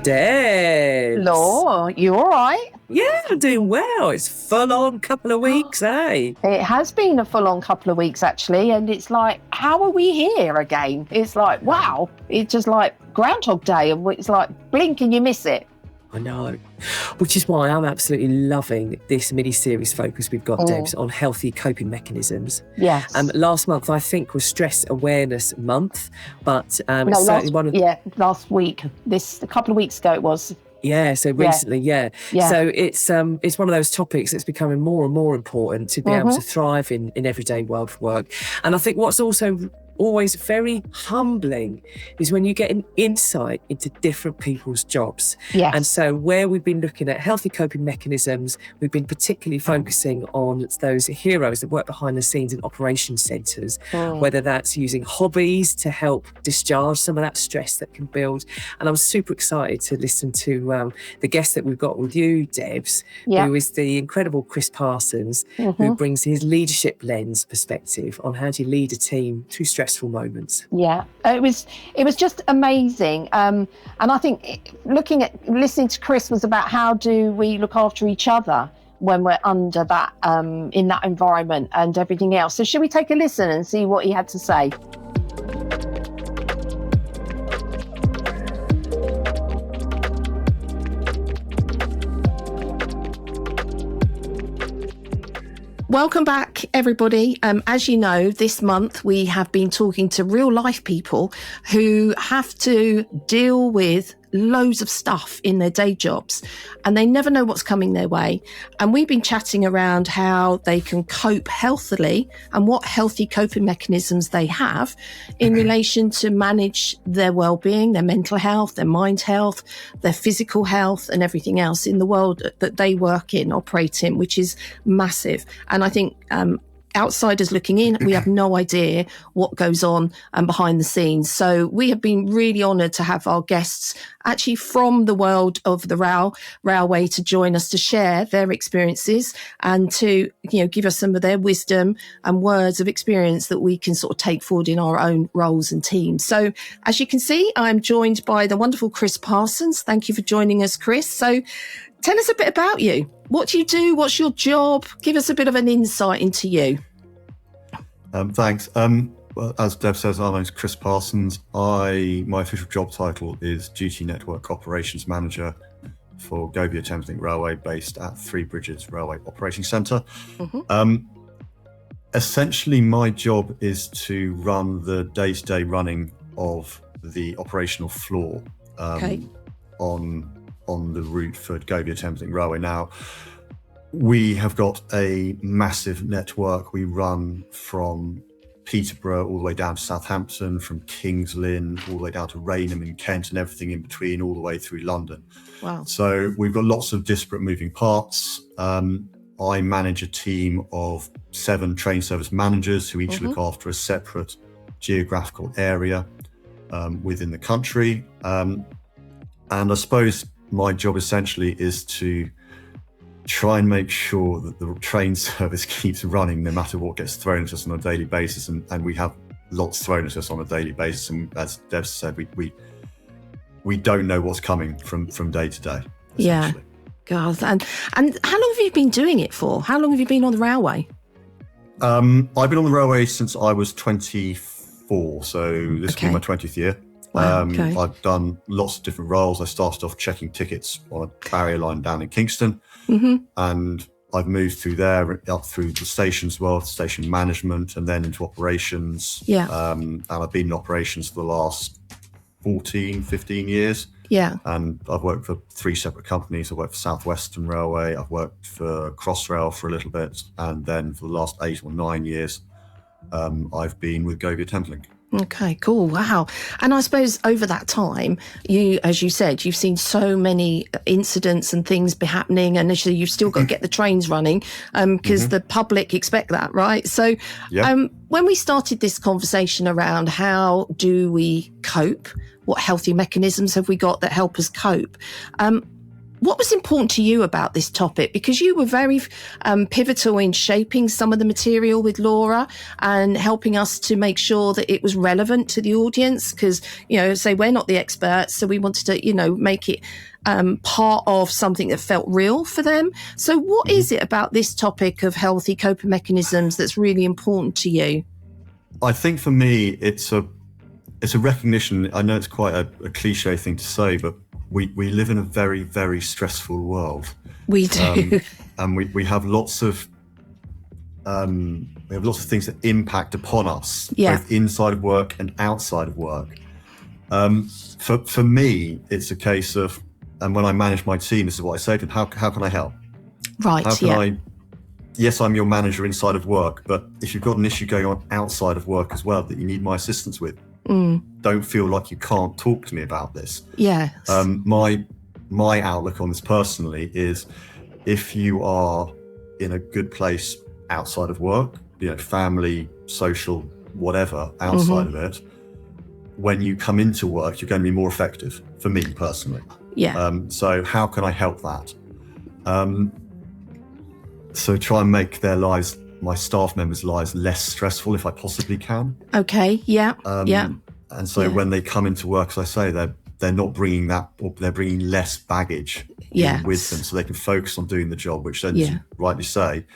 Debs. Law, you all right? Yeah, I'm doing well. It's full on couple of weeks, eh? It has been a full-on couple of weeks, actually, and it's like, how are we here again? It's like, wow, it's just like Groundhog Day, and it's like, blink and you miss it. I know, which is why I'm absolutely loving this mini-series focus we've got, Debs, on healthy coping mechanisms. Yes. Last month, I think, was Stress Awareness Month, but last week. A couple of weeks ago it was. Yeah, so recently, yeah. So it's one of those topics that's becoming more and more important to be able to thrive in everyday world work. And I think what's also always very humbling is when you get an insight into different people's jobs. Yes. And so where we've been looking at healthy coping mechanisms, we've been particularly focusing on those heroes that work behind the scenes in operations centres, whether that's using hobbies to help discharge some of that stress that can build. And I'm super excited to listen to the guest that we've got with you, Debs, who is the incredible Chris Parsons, who brings his leadership lens perspective on how do you lead a team through stressful moments. Yeah, it was just amazing. And I think listening to Chris was about how do we look after each other when we're under that, in that environment and everything else. So should we take a listen and see what he had to say? Welcome back, everybody. As you know, this month we have been talking to real life people who have to deal with loads of stuff in their day jobs and they never know what's coming their way. And we've been chatting around how they can cope healthily and what healthy coping mechanisms they have in relation to manage their well-being, their mental health, their mind health, their physical health and everything else in the world that they work in, operate in, which is massive. And I think outsiders looking in, we have no idea what goes on behind the scenes. So we have been really honoured to have our guests actually from the world of the railway to join us to share their experiences and to, give us some of their wisdom and words of experience that we can sort of take forward in our own roles and teams. So as you can see, I'm joined by the wonderful Chris Parsons. Thank you for joining us, Chris. So tell us a bit about you. What do you do? What's your job? Give us a bit of an insight into you. Thanks. Well, as Deb says, my name's Chris Parsons. My official job title is Duty Network Operations Manager for Gobia Thameslink Railway, based at Three Bridges Railway Operating Centre. Essentially, my job is to run the day-to-day running of the operational floor on the route for Gobia Thameslink Railway. Now, we have got a massive network. We run from Peterborough all the way down to Southampton, from Kings Lynn all the way down to Rainham in Kent and everything in between, all the way through London. Wow. So we've got lots of disparate moving parts. I manage a team of 7 train service managers who each look after a separate geographical area within the country. And I suppose my job essentially is to try and make sure that the train service keeps running no matter what gets thrown at us on a daily basis. And we have lots thrown at us on a daily basis. And as Deb said, we don't know what's coming from day to day. Yeah. God. And how long have you been doing it for? How long have you been on the railway? I've been on the railway since I was 24. So this will be my 20th year. Wow, I've done lots of different roles. I started off checking tickets on a barrier line down in Kingston, and I've moved through there, up through the station as well, station management, and then into operations. And I've been in operations for the last 14, 15 years. And I've worked for 3 separate companies. I worked for South Western Railway, I've worked for Crossrail for a little bit, and then for the last 8 or 9 years, I've been with Gobia Thameslink. Okay, cool. Wow. And I suppose over that time, you, as you said, you've seen so many incidents and things be happening, and actually you've still got to get the trains running because the public expect that, right? So when we started this conversation around how do we cope, what healthy mechanisms have we got that help us cope, what what was important to you about this topic? Because you were very pivotal in shaping some of the material with Laura and helping us to make sure that it was relevant to the audience. Because, say we're not the experts, so we wanted to, make it part of something that felt real for them. So what is it about this topic of healthy coping mechanisms that's really important to you? I think for me, it's a recognition. I know it's quite a cliche thing to say, but we live in a very, very stressful world. We do. And we have lots of things that impact upon us, both inside of work and outside of work. For me, it's a case of, and when I manage my team, this is what I say to them: how can I help? Right. How can yes, I'm your manager inside of work, but if you've got an issue going on outside of work as well that you need my assistance with, don't feel like you can't talk to me about this. Yes. My outlook on this personally is, if you are in a good place outside of work, family, social, whatever, outside of it, when you come into work, you're going to be more effective, for me personally. Yeah. So how can I help that? So try and make their lives, my staff members' lives, less stressful if I possibly can. Okay. Yeah. And so when they come into work, as I say, they're not bringing that, or they're bringing less baggage in with them, so they can focus on doing the job, which then, as you rightly say,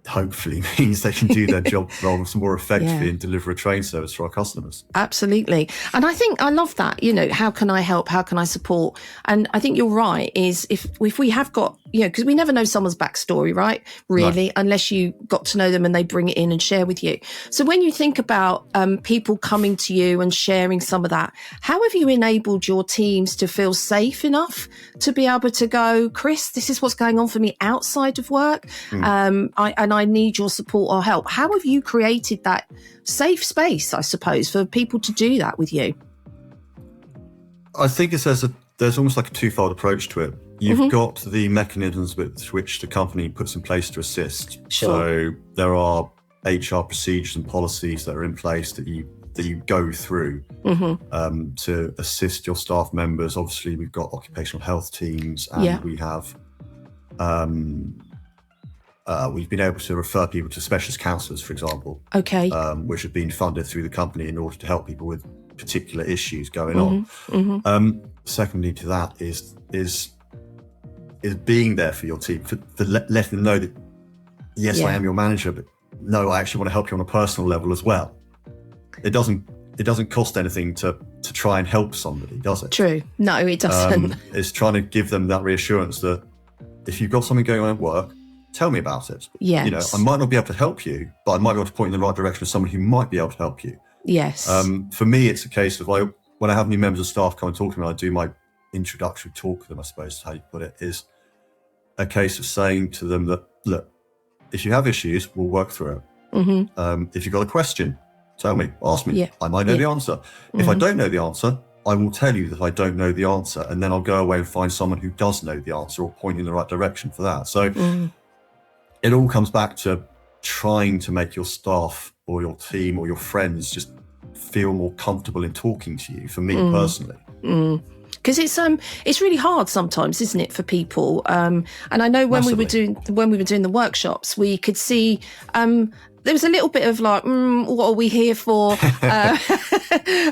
hopefully means they can do their job more effectively and deliver a train service for our customers. Absolutely. And I think I love that, how can I help? How can I support? And I think you're right, is if we have got, because we never know someone's backstory, right? Really, no. Unless you got to know them and they bring it in and share with you. So when you think about people coming to you and sharing some of that, how have you enabled your teams to feel safe enough to be able to go, Chris, this is what's going on for me outside of work. I need your support or help. How have you created that safe space, I suppose, for people to do that with you? I think there's almost like a twofold approach to it. You've got the mechanisms with which the company puts in place to assist. Sure. So there are HR procedures and policies that are in place that you go through to assist your staff members. Obviously, we've got occupational health teams, and we have we've been able to refer people to specialist counsellors, for example, which have been funded through the company in order to help people with particular issues going on. Secondly to that is being there for your team, for letting them know that, yes, I am your manager, but no, I actually want to help you on a personal level as well. It doesn't cost anything to try and help somebody, does it? True. No, it doesn't. It's trying to give them that reassurance that if you've got something going on at work, tell me about it. Yes. I might not be able to help you, but I might be able to point in the right direction of someone who might be able to help you. Yes. For me, it's a case of when I have new members of staff come and talk to me, I do my introductory talk with them, I suppose is how you put it, is a case of saying to them that, look, if you have issues, we'll work through it. If you've got a question, tell me, ask me. I might know the answer. If I don't know the answer, I will tell you that I don't know the answer, and then I'll go away and find someone who does know the answer or point in the right direction for that. So it all comes back to trying to make your staff or your team or your friends just feel more comfortable in talking to you, for me personally. Because it's really hard sometimes, isn't it, for people? And I know when we were doing the workshops, we could see there was a little bit of like, what are we here for?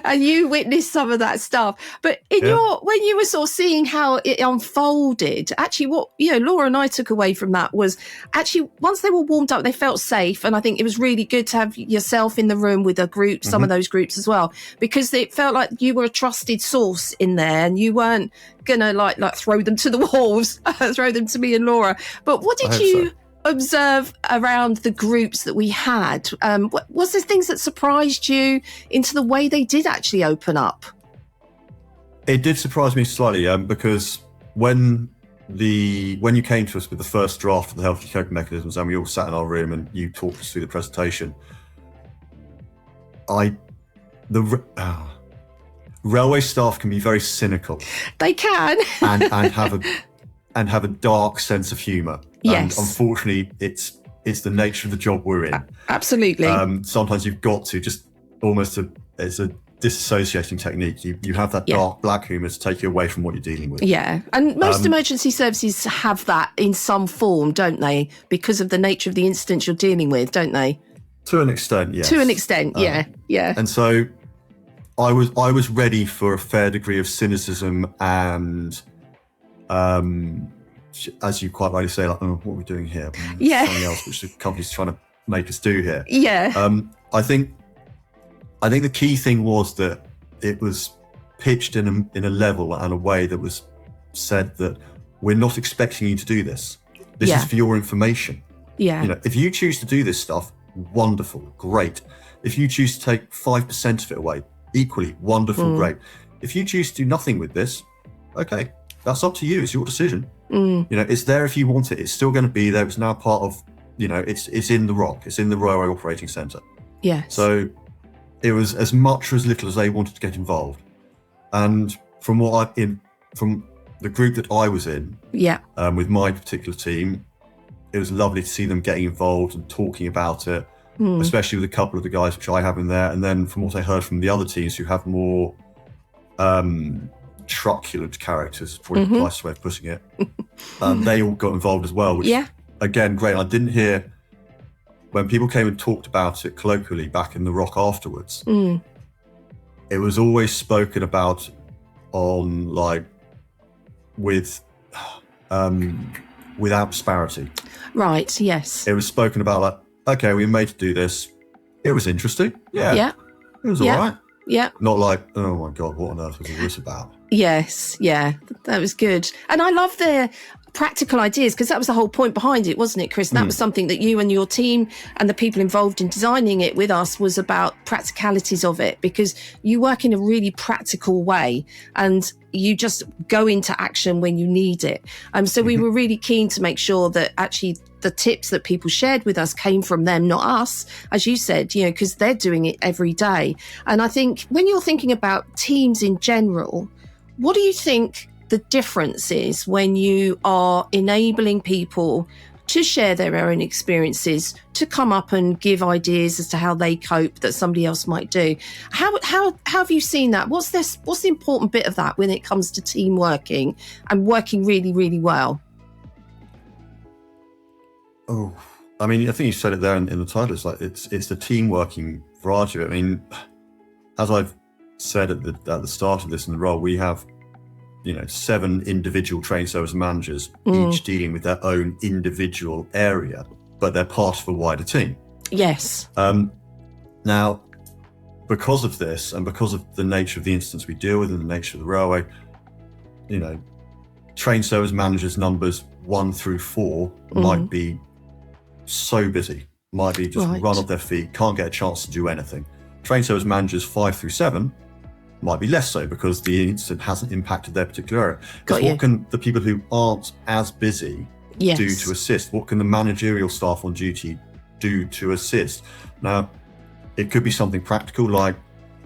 And you witnessed some of that stuff. But when you were sort of seeing how it unfolded, actually what, Laura and I took away from that was actually once they were warmed up, they felt safe. And I think it was really good to have yourself in the room with a group, some of those groups as well, because it felt like you were a trusted source in there and you weren't going to like throw them to the wolves, throw them to me and Laura. But what did you observe around the groups that we had? Was there things that surprised you into the way they did actually open up? It did surprise me slightly, because when you came to us with the first draft of the healthy coping mechanisms and we all sat in our room and you talked us through the presentation, railway staff can be very cynical. They can. and have a dark sense of humour. Yes. And unfortunately, it's the nature of the job we're in. Absolutely. Sometimes you've got to just almost as a disassociating technique. You have that dark black humour to take you away from what you're dealing with. Yeah, and most emergency services have that in some form, don't they? Because of the nature of the incidents you're dealing with, don't they? To an extent, yes. To an extent, yeah. And so I was ready for a fair degree of cynicism and, as you quite rightly say, like, oh, what are we doing here? Something else which the company's trying to make us do here. Yeah. I think the key thing was that it was pitched in a level and a way that was said that we're not expecting you to do this. This is for your information. Yeah. You know, if you choose to do this stuff, wonderful, great. If you choose to take 5% of it away, equally wonderful, great. If you choose to do nothing with this, okay, that's up to you. It's your decision. You know, it's there if you want it. It's still going to be there. It's now part of, you know, it's in the ROC. It's in the Railway Operating Centre. Yes. So it was as much or as little as they wanted to get involved. And from the group that I was in, with my particular team, it was lovely to see them getting involved and talking about it, especially with a couple of the guys which I have in there. And then from what I heard from the other teams who have more truculent characters, probably the nicest way of putting it, they all got involved as well, which again, great. I didn't hear when people came and talked about it colloquially back in the ROC afterwards. It was always spoken about on like without disparity. Right, yes. It was spoken about like, okay, we were made to do this. It was interesting. Yeah. It was all right. Yeah. Not like, oh my God, what on earth was all this about? Yes, yeah, that was good. And I love their practical ideas, because that was the whole point behind it, wasn't it, Chris? That was something that you and your team and the people involved in designing it with us was about practicalities of it, because you work in a really practical way and you just go into action when you need it. So we were really keen to make sure that actually the tips that people shared with us came from them, not us, as you said, you know, because they're doing it every day. And I think when you're thinking about teams in general, what do you think the difference is when you are enabling people to share their own experiences, to come up and give ideas as to how they cope that somebody else might do? How have you seen that? What's the important bit of that when it comes to team working and working really, really well? Oh, I mean, I think you said it there in the title. It's like it's the team working variety of it. I mean, as I've said at the start of this in the role, we have, you know, 7 individual train service managers, each dealing with their own individual area, but they're part of a wider team. Yes. Now, because of this and because of the nature of the incidents we deal with and the nature of the railway, you know, train service managers numbers 1 through 4 might be so busy, might be just run off their feet, can't get a chance to do anything. Train service managers 5 through 7 might be less so because the incident hasn't impacted their particular area. Because what can the people who aren't as busy do to assist? What can the managerial staff on duty do to assist? Now, it could be something practical like,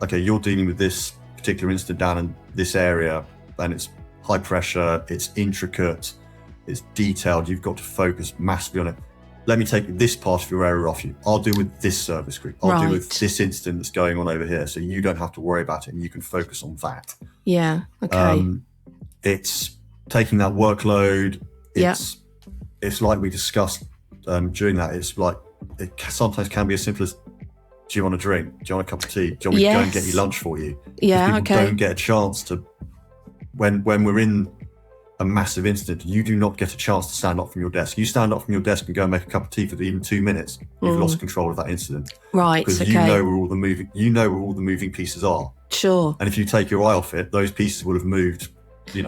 okay, you're dealing with this particular incident down in this area and it's high pressure, it's intricate, it's detailed, you've got to focus massively on it. Let me take this part of your area off you. I'll deal with this service group. I'll deal with this incident that's going on over here, so you don't have to worry about it and you can focus on that. Yeah, okay. It's taking that workload. It's like we discussed during that. It's like, it sometimes can be as simple as, do you want a drink? Do you want a cup of tea? Do you want me to go and get your lunch for you? Yeah, people don't get a chance to, when we're in a massive incident, you do not get a chance to stand up from your desk. You stand up from your desk and go and make a cup of tea for even 2 minutes. You've lost control of that incident. Right. Because you know where all the moving pieces are. Sure. And if you take your eye off it, those pieces will have moved,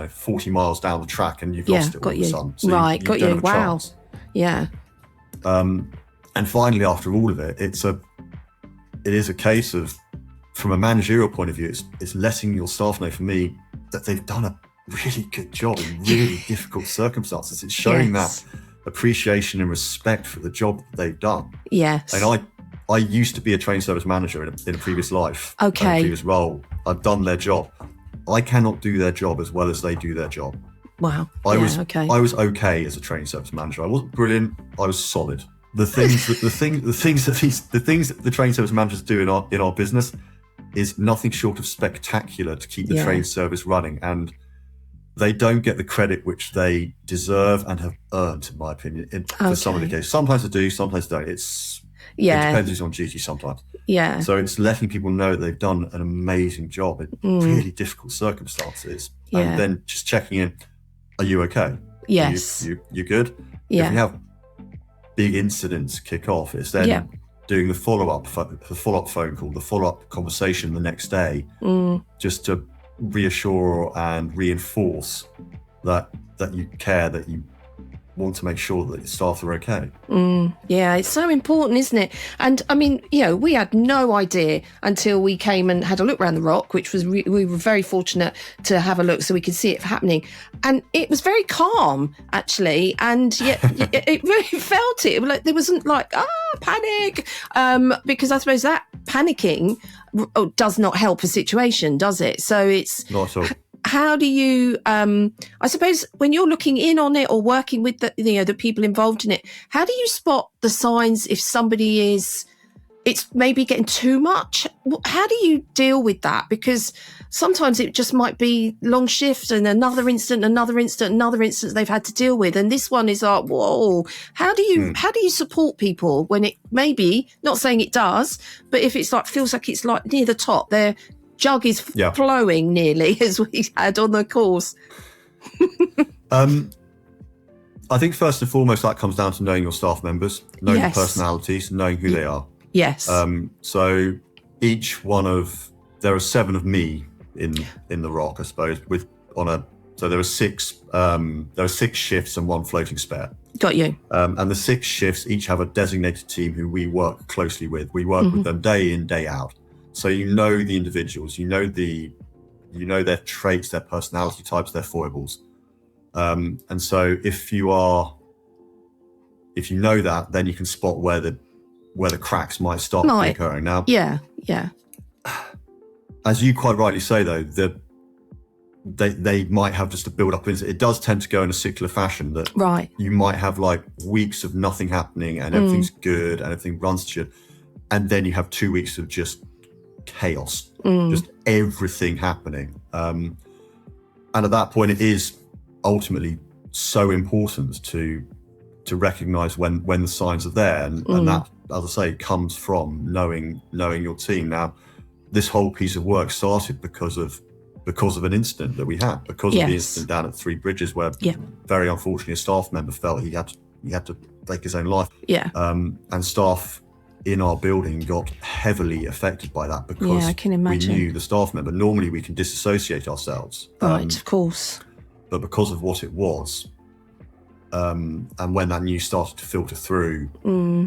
40 miles down the track and you've lost it all of a sudden. So right, you don't have a chance. Yeah. And finally, after all of it, it is a case of, from a managerial point of view, it's letting your staff know, for me, that they've done a really good job in really difficult circumstances. It's showing that appreciation and respect for the job that they've done. Yes. And I used to be a train service manager in a previous life. Okay. In a previous role. I've done their job. I cannot do their job as well as they do their job. Wow. I was okay as a train service manager. I wasn't brilliant. I was solid. The things that the train service managers do in our business, is nothing short of spectacular to keep the train service running, and they don't get the credit which they deserve and have earned, in my opinion, for some of the cases. Sometimes they do, sometimes they don't. It depends who's on duty sometimes. Yeah. So it's letting people know that they've done an amazing job in really difficult circumstances, and then just checking in, are you okay? Yes. You good? Yeah. If you have big incidents kick off, it's then doing the follow-up phone call, the follow-up conversation the next day, just to reassure and reinforce that you care, that you want to make sure that your staff are okay. Yeah, it's so important, isn't it? And I mean, we had no idea until we came and had a look around the Rock, which was we were very fortunate to have a look so we could see it happening. And it was very calm, actually. And yet it really felt it. Like there wasn't like, panic. Because I suppose that panicking does not help a situation, does it? So it's... Not at all. How do you, I suppose, when you're looking in on it or working with the people involved in it, how do you spot the signs if somebody it's maybe getting too much? How do you deal with that? Because sometimes it just might be long shift and another instance they've had to deal with. And this one is like, whoa, how do you support people when it maybe, not saying it does, but if it's like, feels like it's like near the top, they're jug is flowing nearly, as we had on the course. I think first and foremost that comes down to knowing your staff members, knowing their personalities, knowing who they are. Yes. So there are 7 of me in the Rock, I suppose. So there are 6 shifts and 1 floating spare. Got you. And the 6 shifts each have a designated team who we work closely with. We work with them day in, day out. So you know the individuals, you know their traits, their personality types, their foibles. And so if you know that, then you can spot where the cracks might start occurring. Now, yeah. As you quite rightly say, though, they might have just a build-up. It does tend to go in a circular fashion that you might have like weeks of nothing happening and everything's good and everything runs to you, and then you have 2 weeks of just chaos, just everything happening. And at that point, it is ultimately so important to recognize when the signs are there, and that, as I say, comes from knowing your team. Now, this whole piece of work started because of an incident that we had, because of the incident down at 3 Bridges, where very unfortunately a staff member felt he had to take his own life. And staff in our building got heavily affected by that because I can imagine. We knew the staff member. Normally we can disassociate ourselves. Right, of course. But because of what it was, and when that news started to filter through,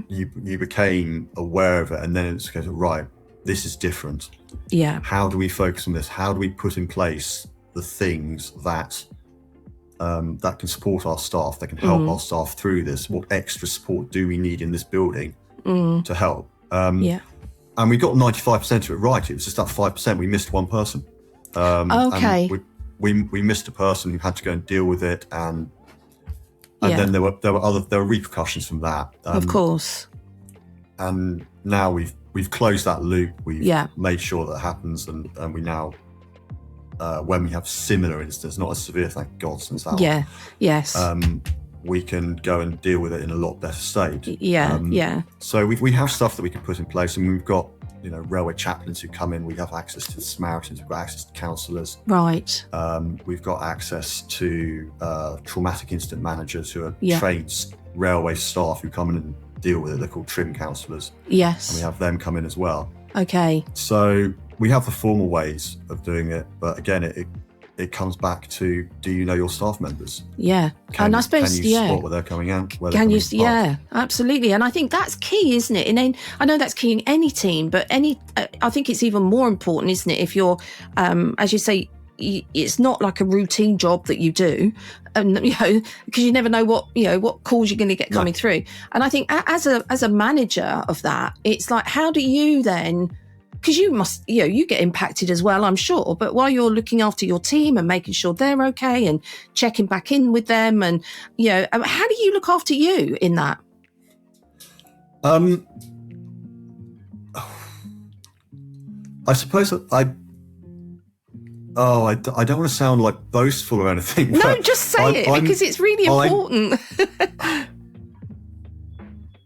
you became aware of it, and then it's kind of, right, this is different. Yeah. How do we focus on this? How do we put in place the things that can support our staff, that can help our staff through this? What extra support do we need in this building to help? And we got 95% of it right. It was just that 5%. We missed one person. Okay. And we missed a person who had to go and deal with it, and then there were repercussions from that. Of course. And now we've closed that loop. We've made sure that happens, and we now, when we have similar incidents, not as severe, thank God, since that one. Yes. We can go and deal with it in a lot better state. So we have stuff that we can put in place, and we've got railway chaplains who come in. We have access to the Samaritans. We've got access to counsellors. Right. We've got access to traumatic incident managers who are trained railway staff who come in and deal with it. They're called trim counsellors. Yes. And we have them come in as well. Okay. So we have the formal ways of doing it, but again, it comes back to, do you know your staff members? Yeah. And I suppose, can you spot where they're coming out? Absolutely. And I think that's key, isn't it? And I know that's key in any team, but I think it's even more important, isn't it? If you're, as you say, it's not like a routine job that you do, because you never know what calls you're going to get coming through. And I think as a manager of that, it's like, how do you then, because you must, you get impacted as well, I'm sure, but while you're looking after your team and making sure they're okay and checking back in with them, and how do you look after you in that? I suppose I don't want to sound like boastful or anything. No, just say it because it's really important.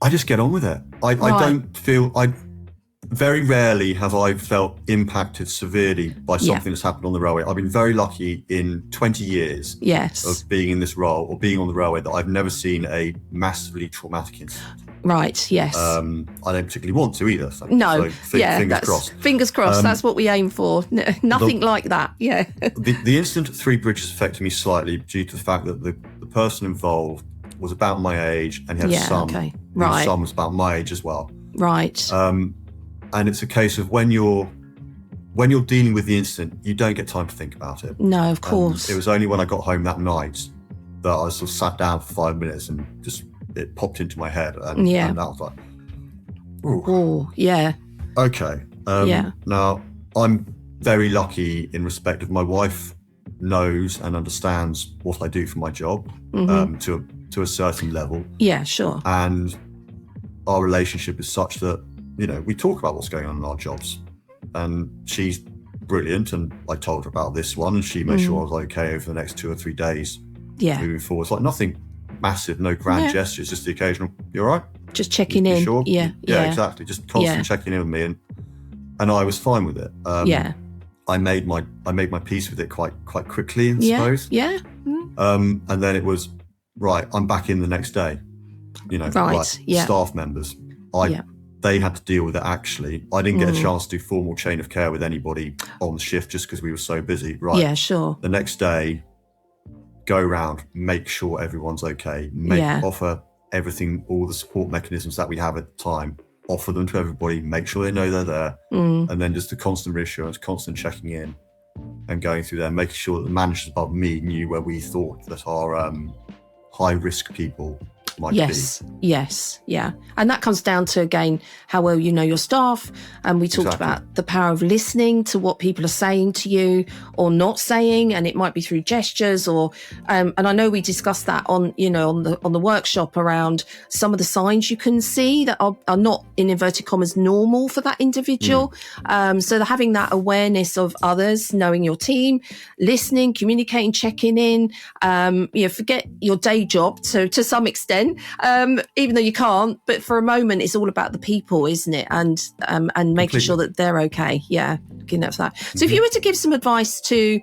I just get on with it. I don't feel very rarely have I felt impacted severely by something that's happened on the railway. I've been very lucky in 20 years of being in this role or being on the railway that I've never seen a massively traumatic incident. Right, yes. I don't particularly want to either. So, fingers crossed. Fingers crossed, that's what we aim for. Nothing like that, yeah. The incident at Three Bridges affected me slightly due to the fact that the person involved was about my age and he had a son. Okay. Right. His son was about my age as well. Right. And it's a case of when you're dealing with the incident, you don't get time to think about it. No, of course. It was only when I got home that night that I sort of sat down for 5 minutes and just it popped into my head, and that was like, ooh. Oh, yeah. Okay. Now, I'm very lucky in respect of my wife knows and understands what I do for my job to a certain level. Yeah, sure. And our relationship is such that, we talk about what's going on in our jobs. And she's brilliant, and I told her about this one, and she made sure I was okay over the next 2 or 3 days moving forward. It's like nothing massive, no grand gestures, just the occasional, you all right? Just checking in. Sure? Yeah, exactly. Just constant checking in with me, and I was fine with it. I made my peace with it quite quickly, I suppose. Yeah. And then it was right. I'm back in the next day. Staff members. They had to deal with it. Actually, I didn't get a chance to do formal chain of care with anybody on the shift just because we were so busy. Right. Yeah, sure. The next day, go round, make sure everyone's okay, offer everything, all the support mechanisms that we have at the time, offer them to everybody, make sure they know they're there, and then just the constant reassurance, constant checking in and going through there, making sure that the managers above me knew where we thought that our high risk people might be. Yes, yeah. And that comes down to, again, how well you know your staff. And we talked about the power of listening to what people are saying to you or not saying, and it might be through gestures or and I know we discussed that on the workshop around some of the signs you can see that are not, in inverted commas, normal for that individual. So having that awareness of others, knowing your team, listening, communicating, checking in, forget your day job to some extent. Even though you can't, but for a moment it's all about the people, isn't it? And making sure that they're okay. Yeah, looking at that. So if you were to give some advice to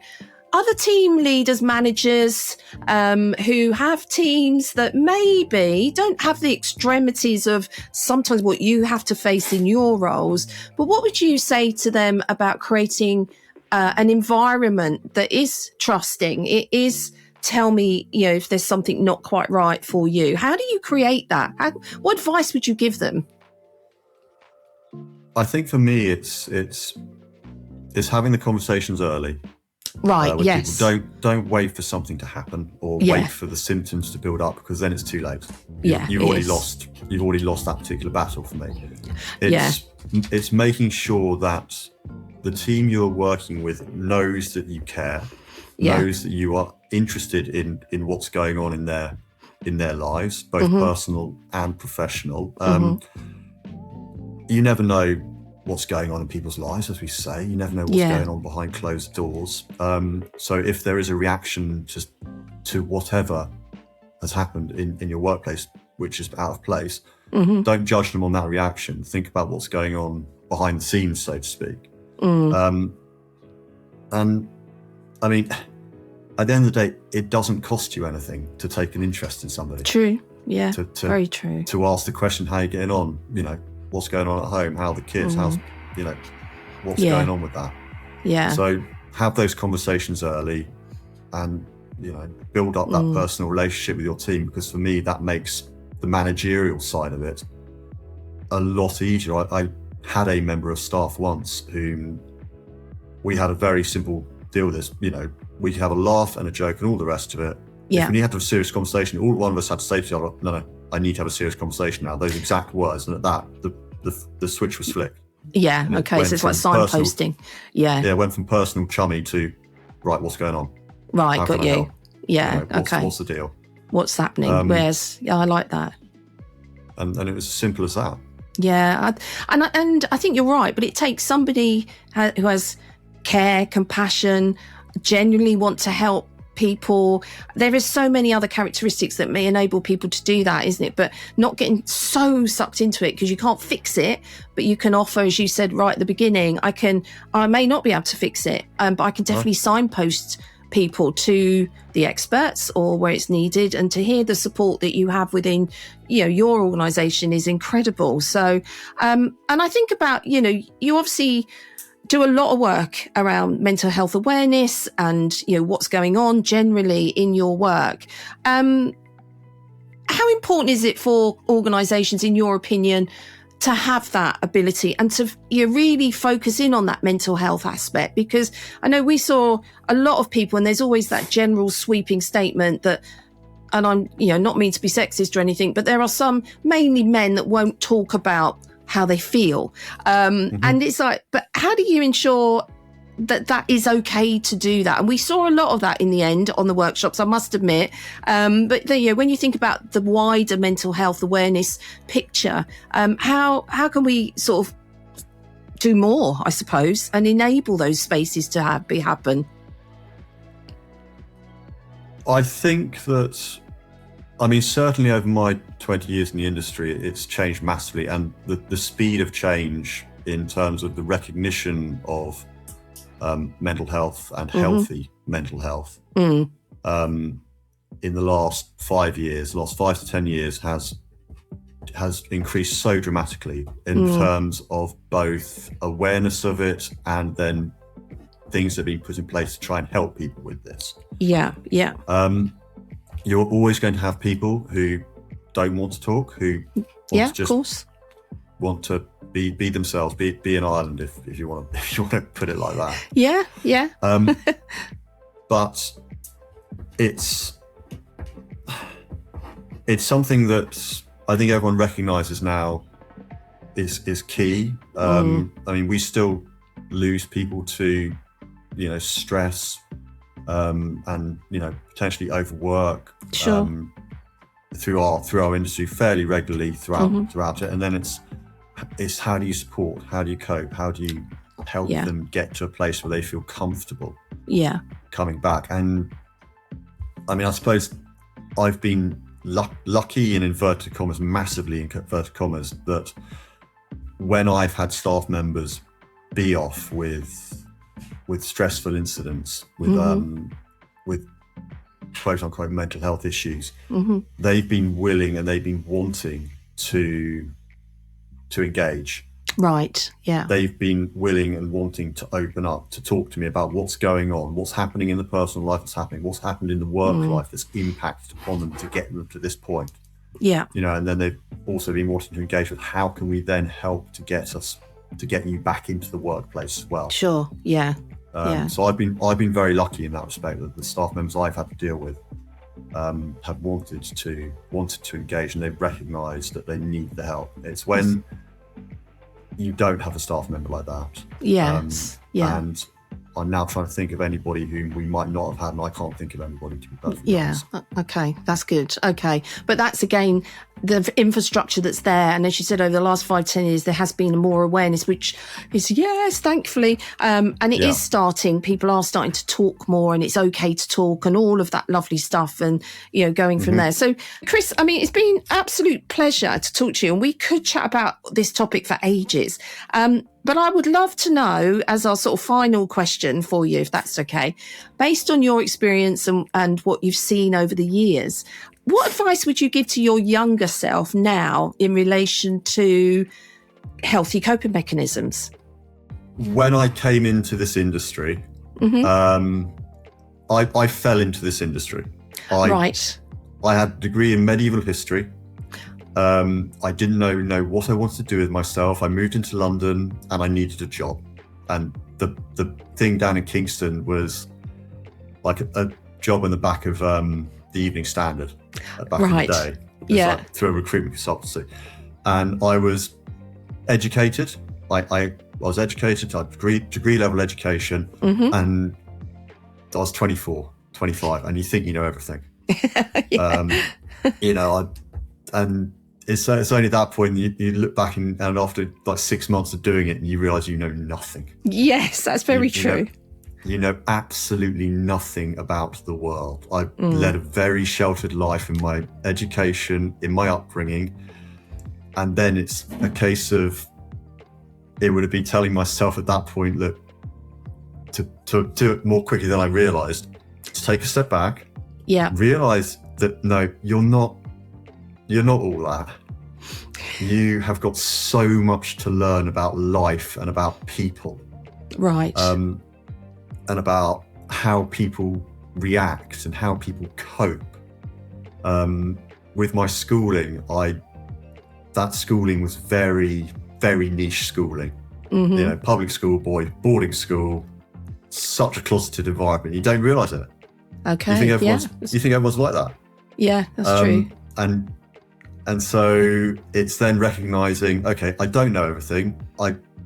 other team leaders, managers who have teams that maybe don't have the extremities of sometimes what you have to face in your roles, but what would you say to them about creating an environment that is trusting? It is, tell me, if there's something not quite right for you. How do you create that? What advice would you give them? I think for me, it's having the conversations early. Right. Yes. People don't wait for something to happen or wait for the symptoms to build up, because then it's too late. You've already lost that particular battle for me. It's making sure that the team you're working with knows that you care, knows that you are interested in what's going on in their lives, both personal and professional. You never know what's going on in people's lives, as we say. You never know what's going on behind closed doors. So if there is a reaction to whatever has happened in your workplace, which is out of place, don't judge them on that reaction. Think about what's going on behind the scenes, so to speak. And I mean, at the end of the day, it doesn't cost you anything to take an interest in somebody. True. Yeah. Very true. To ask the question, how are you getting on? What's going on at home? How are the kids? How's, what's going on with that? Yeah. So have those conversations early and, build up that personal relationship with your team, because for me, that makes the managerial side of it a lot easier. I had a member of staff once whom we had a very simple deal with this. We could have a laugh and a joke and all the rest of it. Yeah. If we had to have a serious conversation, all one of us had to say to the other, no, I need to have a serious conversation now. Those exact words. And at that, the switch was flicked. Yeah. Okay. So it's like signposting. Yeah. Yeah. It went from personal chummy to, right, what's going on? Right. Got you. Help? Yeah. Okay. What's the deal? What's happening? I like that. And it was as simple as that. Yeah, and I think you're right, but it takes somebody who has care, compassion, genuinely want to help people. There is so many other characteristics that may enable people to do that, isn't it? But not getting so sucked into it, because you can't fix it, but you can offer, as you said right at the beginning, I may not be able to fix it, but I can definitely signpost people to the experts or where it's needed, and to hear the support that you have within, your organisation is incredible. So, and I think about, you obviously do a lot of work around mental health awareness and, what's going on generally in your work. How important is it for organisations, in your opinion, to have that ability and to really focus in on that mental health aspect? Because I know we saw a lot of people, and there's always that general sweeping statement that, and I'm not mean to be sexist or anything, but there are some, mainly men, that won't talk about how they feel. And it's like, but how do you ensure that is okay to do that? And we saw a lot of that in the end on the workshops, I must admit. But when you think about the wider mental health awareness picture, how can we sort of do more, I suppose, and enable those spaces to happen? I think that, certainly over my 20 years in the industry, it's changed massively, and the speed of change in terms of the recognition of mental health and healthy mental health in the last 5 to 10 years has increased so dramatically in terms of both awareness of it and then things that are being put in place to try and help people with this. Yeah. You're always going to have people who don't want to talk, who want to just want to be themselves, be an island, if you want to put it like that. Yeah. But it's something that I think everyone recognises now is key. We still lose people to stress and potentially overwork through our industry fairly regularly throughout it. And then it's how do you support, how do you cope, how do you help them get to a place where they feel comfortable coming back. And I suppose I've been lucky, in inverted commas, massively in inverted commas, that when I've had staff members be off with stressful incidents, with quote unquote mental health issues, they've been willing and they've been wanting to engage. Right. Yeah. They've been willing and wanting to open up, to talk to me about what's going on, what's happening in the personal life that's happening, what's happened in the work life that's impacted upon them to get them to this point. Yeah. And then they've also been wanting to engage with how can we then help to get you back into the workplace as well. Sure. Yeah. So I've been very lucky in that respect, that the staff members I've had to deal with have wanted to engage, and they've recognised that they need the help. It's when you don't have a staff member like that. And I'm now trying to think of anybody whom we might not have had, and I can't think of anybody, to be perfectly honest. Okay, that's good. Okay, but that's again the infrastructure that's there, and as you said, over the last 5-10 years there has been more awareness, which is thankfully, and it is starting. People are starting to talk more, and it's okay to talk, and all of that lovely stuff, and going from there. So Chris, it's been absolute pleasure to talk to you, and we could chat about this topic for ages, but I would love to know, as our sort of final question for you, if that's okay, based on your experience and what you've seen over the years, what advice would you give to your younger self now in relation to healthy coping mechanisms? When I came into this industry, I fell into this industry. I had a degree in medieval history. I didn't know what I wanted to do with myself. I moved into London and I needed a job. And the thing down in Kingston was like a job in the back of the Evening Standard back in the day. Like through a recruitment consultancy. And I was educated. I was educated, I had degree level education, and I was 24, 25, and you think you know everything. And it's only at that point you look back and after like 6 months of doing it, and you realise you know nothing. Yes, that's very true. You know absolutely nothing about the world. I led a very sheltered life in my education, in my upbringing, and then it's a case of, it would have been telling myself at that point that to do it more quickly than I realised, to take a step back, realise that no, you're not all that. You have got so much to learn about life and about people. Right. And about how people react and how people cope. With my schooling, that schooling was very, very niche schooling. You know, public school boy, boarding school, such a closeted environment. You don't realise it. Okay. You think everyone's like that. Yeah, that's true. And so it's then recognising, okay, I don't know everything.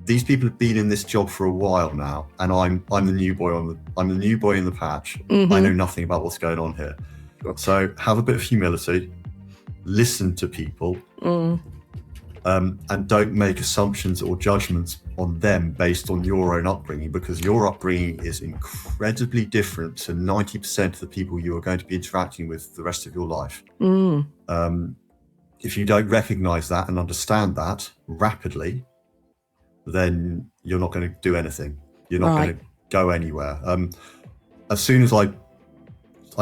These people have been in this job for a while now, and I'm the new boy in the patch. I know nothing about what's going on here. So have a bit of humility, listen to people, and don't make assumptions or judgments on them based on your own upbringing, because your upbringing is incredibly different to 90% of the people you are going to be interacting with the rest of your life. If you don't recognise that and understand that rapidly, then you're not going to do anything. You're not going to go anywhere. As soon as I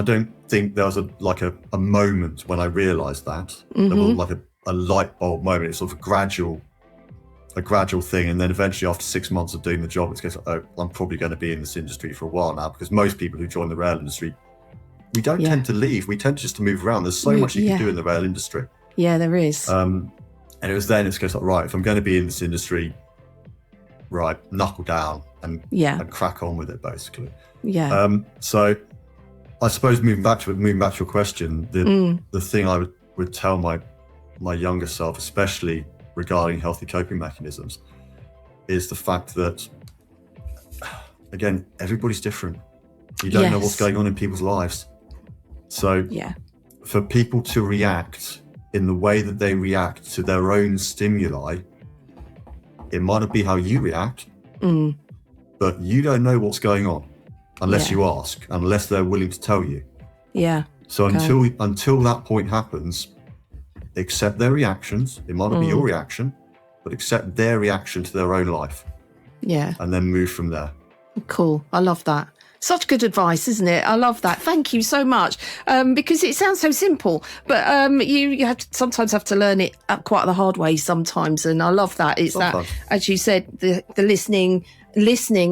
don't think there was a moment when I realised that. There was like a light bulb moment. It's sort of a gradual thing, and then eventually after 6 months of doing the job, it's oh, I'm probably going to be in this industry for a while now, because most people who join the rail industry, we don't tend to leave. We tend just to move around. There's so much you can do in the rail industry. Yeah, there is. And it was then, it's like, right, if I'm going to be in this industry, right, knuckle down and crack on with it, basically. Yeah. So I suppose moving back to your question, the thing I would tell my younger self, especially regarding healthy coping mechanisms, is the fact that, again, everybody's different. You don't know what's going on in people's lives. So for people to react in the way that they react to their own stimuli, it might not be how you react, but you don't know what's going on unless you ask, unless they're willing to tell you. Yeah. So until that point happens, accept their reactions. It might not be your reaction, but accept their reaction to their own life. Yeah. And then move from there. Cool. I love that. Such good advice, isn't it? I love that. Thank you so much. Because it sounds so simple, but you sometimes have to learn it quite the hard way sometimes. And I love that. It's sometimes. That, as you said, the listening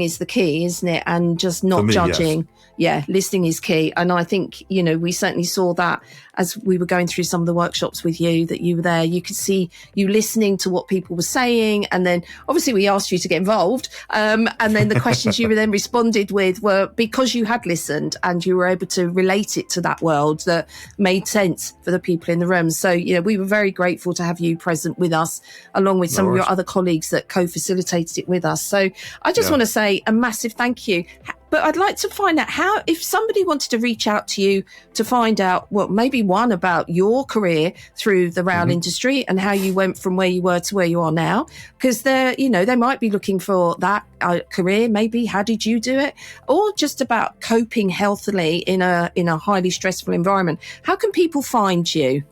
is the key, isn't it? And just not judging. Yes. Yeah, listening is key. And I think, we certainly saw that as we were going through some of the workshops with you, that you were there. You could see you listening to what people were saying. And then obviously we asked you to get involved. And then the questions you were then responded with were because you had listened and you were able to relate it to that world that made sense for the people in the room. So, we were very grateful to have you present with us, along with some of your other colleagues that co-facilitated it with us. So I just want to say a massive thank you. But I'd like to find out if somebody wanted to reach out to you to find out, maybe one about your career through the rail industry and how you went from where you were to where you are now, because they might be looking for that career. Maybe how did you do it, or just about coping healthily in a highly stressful environment? How can people find you?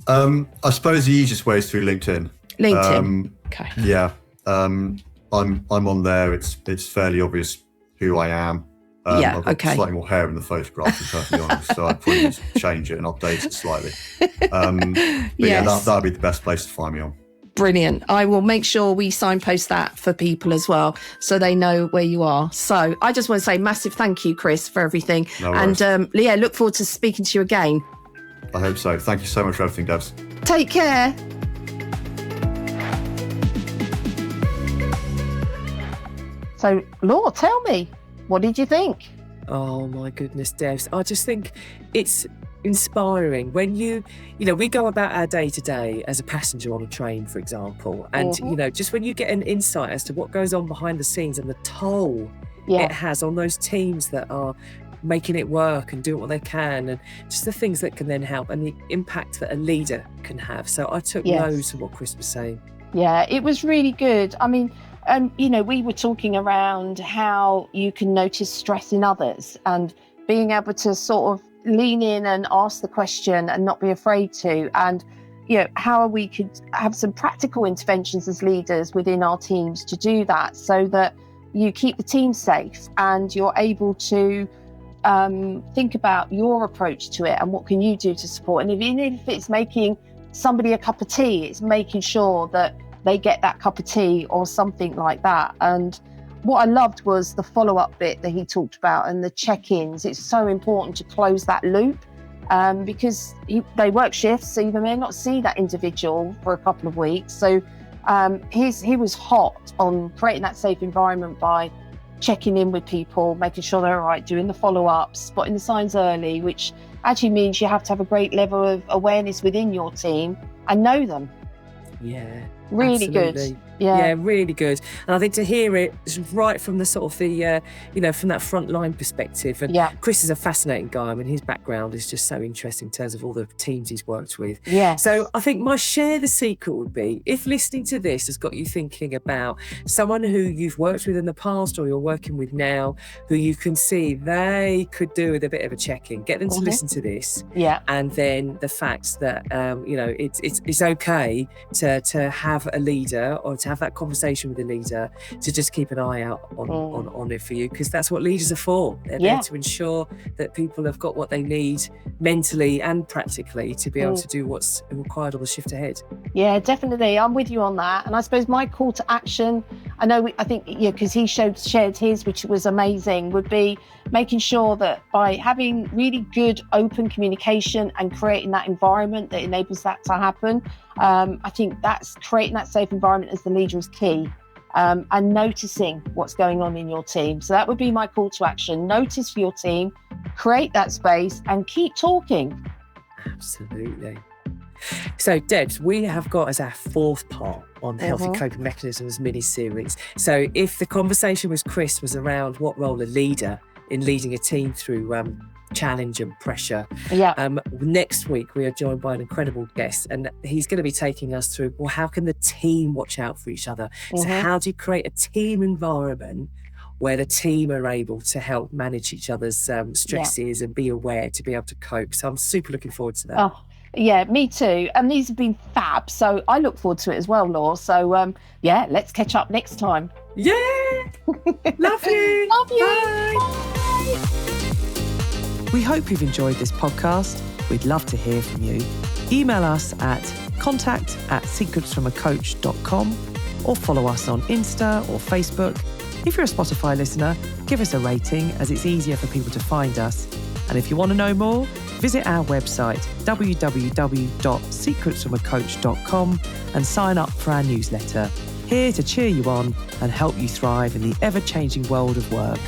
I suppose the easiest way is through LinkedIn. Okay. Yeah. I'm on there. It's fairly obvious who I am. I've got slightly more hair in the photograph, to be perfectly honest, so I'd probably just change it and update it slightly. But that'd be the best place to find me on. Brilliant. I will make sure we signpost that for people as well, so they know where you are. So I just want to say massive thank you, Chris, for everything. No worries. And look forward to speaking to you again. I hope so. Thank you so much for everything, Debs. Take care. So, Laura, tell me, what did you think? Oh my goodness, Devs. I just think it's inspiring when we go about our day to day as a passenger on a train, for example, and just when you get an insight as to what goes on behind the scenes and the toll it has on those teams that are making it work and doing what they can, and just the things that can then help and the impact that a leader can have. So I took loads of what Chris was saying. Yeah, it was really good. I mean, we were talking around how you can notice stress in others and being able to sort of lean in and ask the question and not be afraid to. And, how we could have some practical interventions as leaders within our teams to do that, so that you keep the team safe and you're able to think about your approach to it and what can you do to support. And even if it's making somebody a cup of tea, it's making sure that they get that cup of tea or something like that. And what I loved was the follow-up bit that he talked about and the check-ins. It's so important to close that loop because they work shifts, so you may not see that individual for a couple of weeks. So he was hot on creating that safe environment by checking in with people, making sure they're all right, doing the follow-ups, spotting the signs early, which actually means you have to have a great level of awareness within your team and know them. Yeah. Really absolutely. good. Yeah, really good. And I think to hear it right from the sort of the, from that frontline perspective. And Chris is a fascinating guy. I mean, his background is just so interesting in terms of all the teams he's worked with. Yeah. So I think my share the secret would be, if listening to this has got you thinking about someone who you've worked with in the past or you're working with now, who you can see they could do with a bit of a check-in, get them to listen to this. Yeah. And then the fact that, it's okay to have a leader or to have that conversation with a leader, to just keep an eye out on it for you, because that's what leaders are for. They're there to ensure that people have got what they need mentally and practically to be able to do what's required on the shift ahead. Yeah, definitely. I'm with you on that. And I suppose my call to action, because he shared his, which was amazing, would be making sure that by having really good open communication and creating that environment that enables that to happen, I think that's creating that safe environment as the leader is key, and noticing what's going on in your team. So that would be my call to action. Notice for your team, create that space and keep talking. Absolutely. So, Debs, we have got as our fourth part on healthy coping mechanisms mini-series. So if the conversation with Chris was around what role a leader in leading a team through challenge and pressure. Next week, we are joined by an incredible guest, and he's going to be taking us through, well, how can the team watch out for each other? So how do you create a team environment where the team are able to help manage each other's stresses and be aware to be able to cope? So I'm super looking forward to that. Oh, yeah, me too. And these have been fab. So I look forward to it as well, Laura. So, let's catch up next time. Yeah. Love you. Love you. Bye. Bye. We hope you've enjoyed this podcast. We'd love to hear from you. Email us at contact@secretsfromacoach.com or follow us on Insta or Facebook. If you're a Spotify listener, give us a rating, as it's easier for people to find us. And if you want to know more, visit our website, www.secretsfromacoach.com, and sign up for our newsletter. Here to cheer you on and help you thrive in the ever-changing world of work.